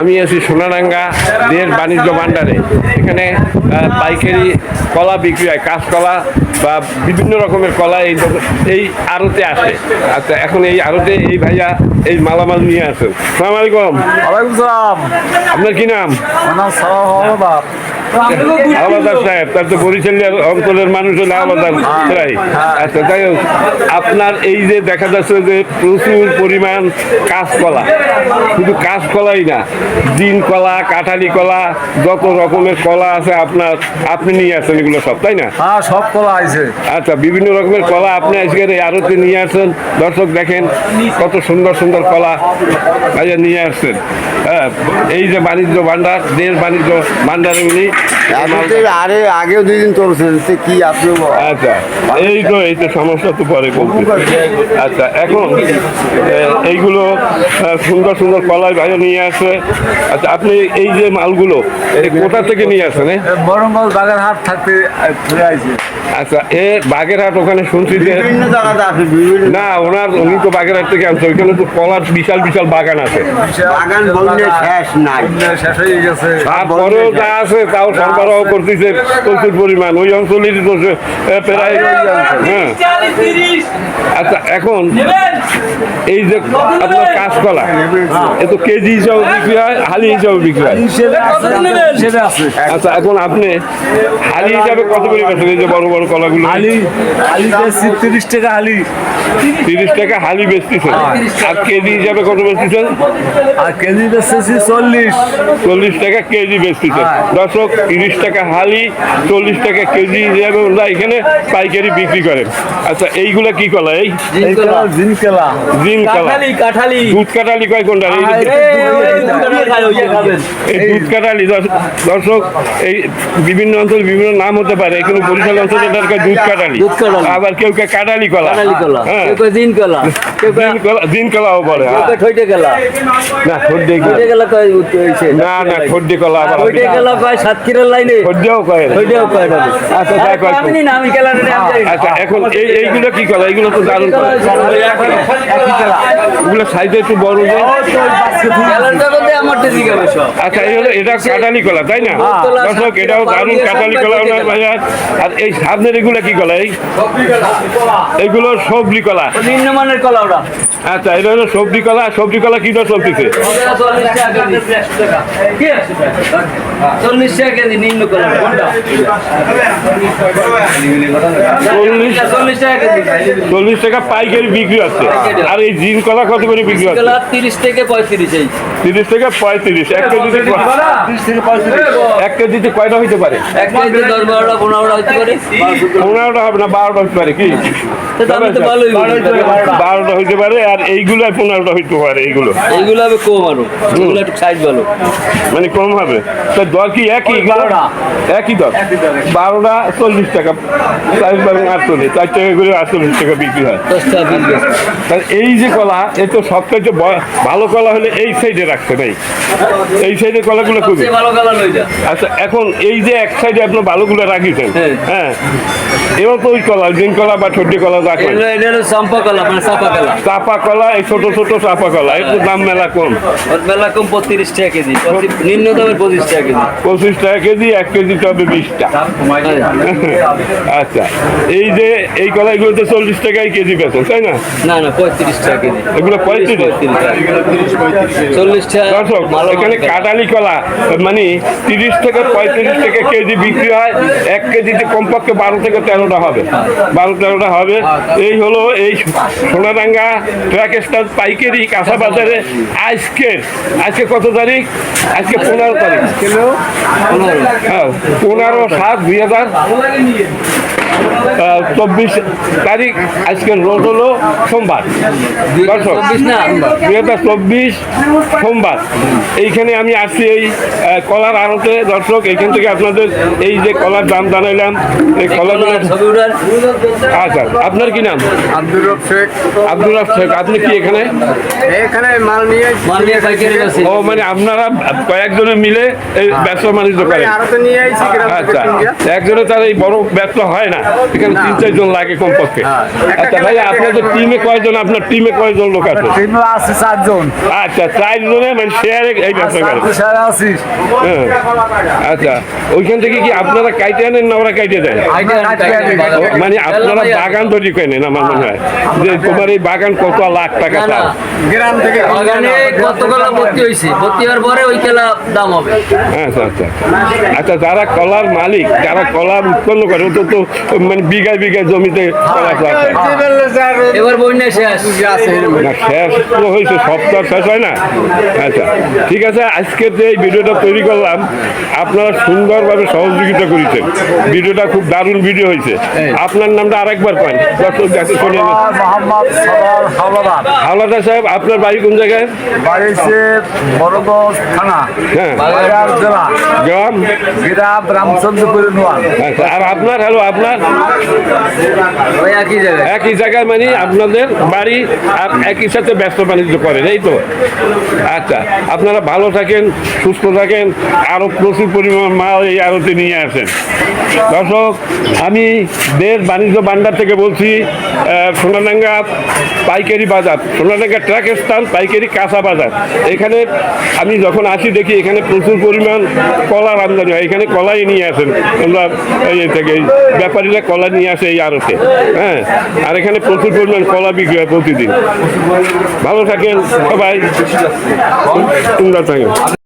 আমি আছি সোনাডাঙ্গা দের বাণিজ্য ভান্ডারে। এখানে পাইকারি কলা বিক্রি হয়, কাঁচকলা বা বিভিন্ন রকমের কলা এই আড়তে আসে। আচ্ছা, এখন এই আড়তে এই ভাইয়া এই মালামাল নিয়ে আসেন। সালাম আলাইকুম। ওয়ালাইকুম সালাম। আপনার কি নাম? আমার নাম সালাম আহমদ। আহমদার সাহেব, তার তো বরিশালের অঞ্চলের মানুষ হলে আহমদার প্রায়। আচ্ছা, যাই হোক, আপনার এই যে দেখা যাচ্ছে যে প্রচুর পরিমাণ কাঁচকলা, শুধু কাঁচকলাই না, দিন কলা, কাঁঠালি কলা, যত রকমের কলা আছে আপনি নিয়ে আসেন এগুলো সব, তাই না? হ্যাঁ, সব কলা আছে। আচ্ছা, বিভিন্ন রকমের কলা আপনি আজকের এই আড়তে নিয়ে আসছেন। দর্শক দেখেন কত সুন্দর সুন্দর কলা ভাইয়া নিয়ে আসছেন। হ্যাঁ, এই যে বাণিজ্য ভান্ডার, দের বাণিজ্য ভান্ডারে উনি আরে আগেও 2 দিন চলছে কি আপনি। আচ্ছা, এই তো সমস্যা তো পরে বলছি। আচ্ছা, এখন এইগুলো সুন্দর সুন্দর কলাই ভাইয়া নিয়ে আসে। আচ্ছা, আপনি এই যে মালগুলো কোথা থেকে নিয়ে আসেন? বরঙ্গল বাগেরহাট থাকতে ঘুরে আইছে। আচ্ছা, বাগেরহাট ওখানে শুনছি যে বিভিন্ন জায়গাতে আছে, না, উনি তো বাগেরহাট থেকে আনছে। ওইখানে তো কলার বিশাল বিশাল বাগান আছে। বাগান বললে শেষ নাই, শেষ হয়ে গেছে। তারপরেও যা আছে তাও সরবরাহ করতেছে প্রচুর পরিমাণ। ওই অঞ্চলেরই তো প্রায়। হ্যাঁ, আচ্ছা, এখন এই যে আপনার কাঁচকলা, এ তো কেজি হিসাবে বিক্রি হয়, হালি হিসাবে বিক্রি হয়। আচ্ছা, এখন আপনি হালি হিসাবে কত করে বেচেন এই যে বড় বড় কলাগুলো? আলি 30 টাকা হালি। 30 টাকা হালি বেচতেছেন। আর কেজি হিসাবে কত বেচতেছেন? আর কেজি বেচতেছি 40 টাকা কেজি বেচতেছেন। দর্শক, 30 টাকা হালি, 40 টাকা কেজি হিসাবে ওরা এখানে পাইকারি বিক্রি করেন। আচ্ছা, এইগুলা কি কলা? এই জিন কলা, দুধ কাঠালি কয় কোনটা? এই দুধ কাঠালি। দর্শক, এই বিভিন্ন অঞ্চল বিভিন্ন নাম হতে পারে। এখানে বরিশাল অঞ্চলে দুধ কাঠালি, আবার কেউ কেউ কাঠালি কলা, হ্যাঁ, দিন কলাও বলে। না, ঠোড্ডে কলা, না না, ঠোড্ডে কলা আবার ঠোড্ডেও কয়। আচ্ছা, এখন এইগুলো কি কলা? এইগুলো তো দারুণ কলা। এগুলো সাইজে একটু বড় যে। আচ্ছা, এটা কাঁঠালি কলা, তাই না? দর্শক, এটাও দারুণ কাঁঠালি কলা ওনার ভাইয়া। আর এই সামনের এগুলো কি কলা? এইগুলো সবজি কলা, নিম্নমানের কলা ওরা। আচ্ছা, এটা হলো সবজি কলা। সবজি কলা কি দর চলতেছে? 40 টাকা কেজি নিম্ন কলা। 40 টাকা পাইকারি বিক্রি হচ্ছে। আর এই জিন কলা কত করে বিক্রি হচ্ছে? 30 থেকে 35। 30 থেকে 35। 1 কেজিতে 1 কেজিতে কয়টা হইতে পারে? 1 কেজিতে 10, 12, 15 হতে পারে। 15টা হবে না, 12টা হইতে পারে। কি 12টা হইতে পারে। আর এইগুলো 15টা হইতে পারে। এইগুলো হবে কম, আরো এগুলো একটু সাইজ ভালো, মানে কম হবে। তো দর কি একই? একই দর। 12টা 40 টাকা, 4 টাকা করে 48 টাকা বিক্রি হয়। এই যে কলা, এ তো সবথেকে ভালো কলা হলে এই সাইডে রাখতে নাই। এই সাইডের কলাগুলো খুবই ভালো কলা লইটা। আচ্ছা, এখন এই যে এক সাইডে আপনার ভালোগুলো রাখিছেন, হ্যাঁ, এবার তো ওই কলা, জিন কলা বা ঠোড্ডে কলা রাখেন। এটা হলো চাম্পা কলা, মানে চাপা কলা। চাপা কলা, এই ছোট ছোট চাপা কলা, একটু দাম মেলা কম। ওর মেলা কম, 35 টাকা কেজি। নিম্ন দামের 25 টাকা কেজি। 25 টাকা কেজি। 1 কেজি তবে 20টা। আচ্ছা, এই যে এই কলাগুলো তো 40 টাকায় কেজি বেচেন, তাই না? না না, 35 টাকা কেজি। এগুলো 35। 40 টাকা। দর্শক, এখানে কাঁঠালি কলা মানে 30 থেকে 35 টাকা কেজি বিক্রি হয়। 1 কেজিতে কমপক্ষে 12 থেকে 13টা হবে। 12-13টা হবে। এই হলো এই সোনাডাঙ্গা ট্রাক স্টার পাইকারি কাঁচা বাজারে আজকে কত তারিখ? আজকে 15 তারিখ। হ্যাঁ, 15/7/2024 তারিখ। আজকের রোজ হলো সোমবার। দর্শক, 2024 সোমবার। এইখানে আমি আসছি এই কলার আড়তে। দর্শক, এইখান থেকে আপনাদের এই যে কলার দাম জানাইলাম, এই কলাগুলো। আচ্ছা, আপনার কি নাম? আব্দুর রব শেখ। আব্দুর রব শেখ, আপনি কি এখানে মাল নিয়ে পাইকারি আছে। ও, মানে আপনারা কয়েকজনে মিলে এই ব্যবসা বাণিজ্য করেন? আরো তো নিয়ে আইছি। আচ্ছা, একজনে তার এই বড় ব্যবসা হয় না। এখানে 3-4 জন লাগে কমপক্ষে। আচ্ছা ভাই, আপনাদের টিমে কয়জন, আপনার টিমে কয়জন লোক আছে? টিমে আছে 4 জন। আচ্ছা, 4 জনে মানে শেয়ারে এই ব্যবসা করে। আছিস হ্যাঁ। আচ্ছা, ওইখান থেকে কি আপনারা কাইটে আনেন না ওরা কাইটে দেয়? মানে আপনারা বাগান তৈরি করেন আমার মনে হয়, যে তোমার এই বাগান কত লাখ টাকা না, চাও? গ্রাম থেকে বাগানে কত কলা ভর্তি হয়েছে, ভর্তি হওয়ার পরে ওই কেলা দাম হবে। আচ্ছা আচ্ছা আচ্ছা, যারা কলার মালিক, যারা কলা উৎপন্ন করে, ও তো মানে বিঘায় বিঘায় জমিতে কলা চাষ হয়। এবার বন্যা শেষ। না, শেষ তো হয়েছে, সব তো আর শেষ হয় না। আচ্ছা ঠিক আছে, আজকে যে এই ভিডিওটা তৈরি করলাম, আপনারা সুন্দরভাবে সহযোগিতা করেছেন। ভিডিওটা খুব দারুণ ভিডিও হয়েছে। আপনার নামটা আরেকবার পান, দর্শক যাতে শুনে নেন। মোহাম্মদ সরওয়ার হাওলাদার, হাওলাদার সাহেব, আপনার বাড়ি কোন জায়গায়? বাড়িছে বড়গঞ্জ থানা, হ্যাঁ, বাগেরহাট জেলা, গ্রাম। গ্রাম রামচন্দ্রপুর নোয়াল। আচ্ছা, আর আপনার? হ্যালো, আপনার ওই একই জায়গায়। একই জায়গায়, মানে আপনাদের বাড়ি আর একই সাথে ব্যস্ত বাণিজ্য করেন, এই তো? আচ্ছা, আপনারা ভালো থাকেন, সুস্থ থাকেন, আরও প্রচুর পরিমাণ মাল এই আড়তে নিয়ে আসেন। দর্শক, আমি দেশ বাণিজ্য ভান্ডার থেকে বলছি, সোনাডাঙ্গা পাইকারি বাজার, সোনাডাঙ্গা ট্রাকের স্থান, পাইকারি কাঁচা বাজার। এখানে আমি যখন আসি দেখি এখানে প্রচুর পরিমাণ কলার আমদানি হয়। এখানে কলাই নিয়ে আসেন আমরা এই থেকে, এই ব্যাপারীরা কলা নিয়ে আসে এই আড়তে। হ্যাঁ, আর এখানে প্রচুর পরিমাণ কলা বিক্রি হয় প্রতিদিন। ভালো থাকেন সবাই, সুন্দর থাকেন।